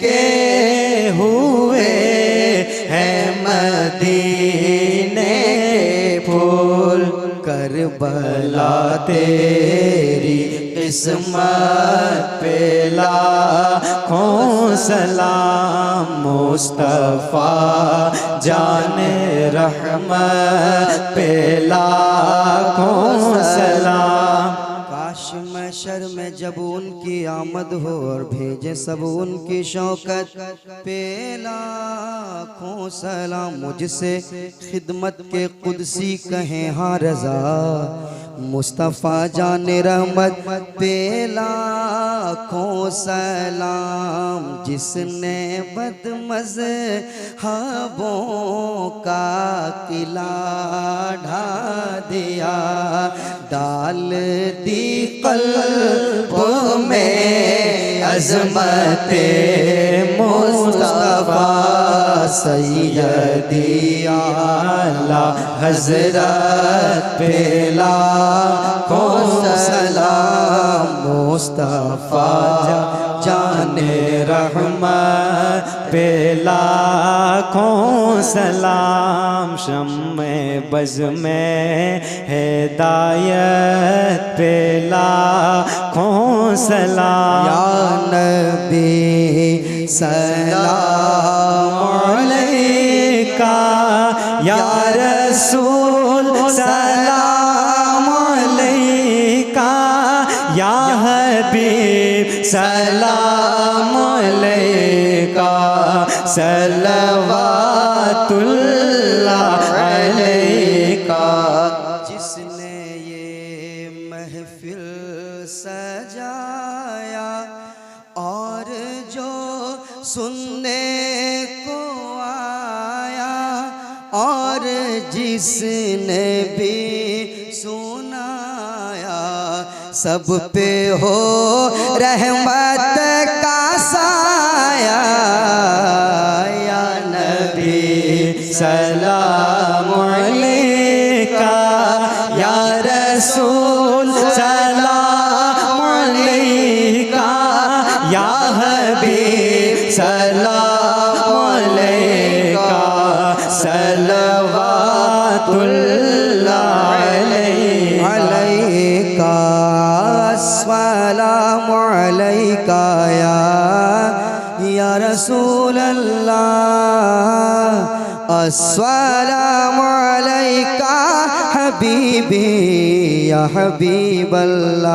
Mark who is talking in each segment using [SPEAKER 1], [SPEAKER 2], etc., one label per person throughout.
[SPEAKER 1] के हुए हैं मदीने फूल। करबला तेरी किस्मत पे लाखों सलाम। मुस्तफ़ा जाने रहमत पे लाखों सलाम। काश महशर में जब उनकी आमद हो और भेजे सब उनकी शौकत पे लाखों सलाम। मुझसे खिदमत के कुदसी कहें हाँ रज़ा। मुस्तफ़ा जाने रहमत पे लाखों सलाम। जिसने बदमज़हबों का किला ढा दिया, डाल दी क़ल्ब में अज़मते मुस्तफ़ा। सैयदी आला हज़रत पे लाखों सलाम। मुस्तफ़ा जाने रहमत पे लाखों सलाम। शम्मे बज़ में हिदायत पे लाखों सलाम। या नबी सलाम अलैका, या रसूल सलाम अलैका, या हबीब सलाम अलैका। सल्लवातुल्लाह अलैका। जिसने ये महफिल सजाया और जो सुनने को आया, और जिसने भी सुनाया, सब पे हो रहमत का साया। या नबी सलाम अलैका, या रसूल सलाम अलैका, या हबीब सलाम अलैका। सल्लवातुल्लाह अलैका। अस्सलामु अलैका या रसूल अल्लाह। अस्सलामु अलैका हबीबी या हबीब अल्लाह,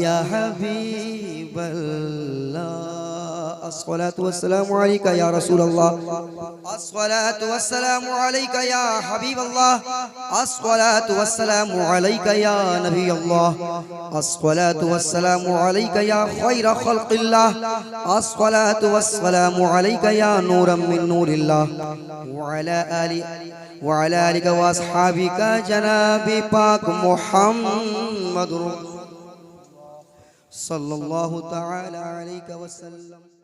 [SPEAKER 1] या हबीब अल्लाह। अस्सलातु वस्सलामु अलैका या रसूल अल्लाह। अस्सलातु वस्सलामु अलैका या हबीब अल्लाह। अस्सलातु वस्सलामु अलैका या नबी अल्लाह। अस्सलातु वस्सलामु अलैका या खैर खल्क़िल्लाह। अस्सलातु वस्सलामु अलैका या नूरम मिन नूरिल्लाह। व अला आलिका व अस्हाबिका जनाबी पाक मुहम्मद सल्लल्लाहु तआला अलैहि वसल्लम।